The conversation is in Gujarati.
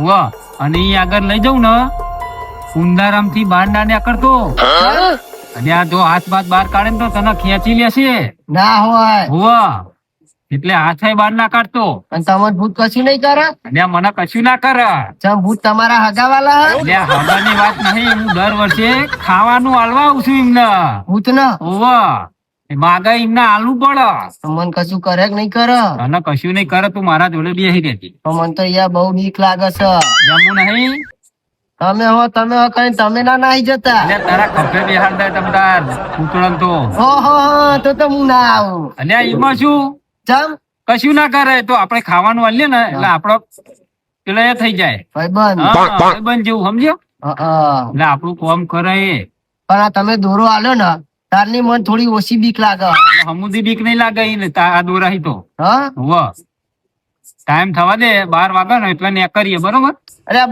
વાહ અને ઈ આગળ લઈ જાઉં ને કુંદારામ થી બહાર ના નીકળતો અને આ જો હાથ બાદ બહાર કાઢે ને તો તને ખેંચી લેશે. ના હોય. વાહ એટલે હાથ બહાર ના કાઢતો અને તમને ભૂત કશું નહીં કરે. અને આ મને કશું ના કરે. ચમ ભૂત તમારા હગાવાલા હે? એટલે હવાની વાત નહીં, હું દર વર્ષે ખાવાનું આલવા આવું છું એમને. ભૂત ને વાહ માગે એમને આલવું પડે. મને કશું કરે કે નહીં કરે? તને કશું નહીં કરે તું મારા જોડે બેસી રહેતી. તો મને તો યાર બહુ બીક લાગે છે. જમવું નહીં તમે હો કઈ તમે ના નાહી જતા. એટલે તારા ખભે બેહાડ દે તમતાર ઉતળન તો. ઓહો તો હું ના આવું. અને એમાં શું ચમ કશું ના કરે તો આપણે ખાવાનું આલીએ ને એટલે આપડો પેલો એ થઈ જાય. ભાઈબંધ. હા, ભાઈબંધ જેવું સમજ્યો. હા. એટલે આપણું કામ કરે એ. પણ આ તમે દોરો આલ્યો ને તારની મને થોડી ઓછી બીક લાગે. હમુદી બીક નહીં લાગે ઈ ને આ દોરાહી તો. હા વાહ ટાઈમ થવા દે 12 વાગે ને એટલે ને કરીએ બરોબર. અરે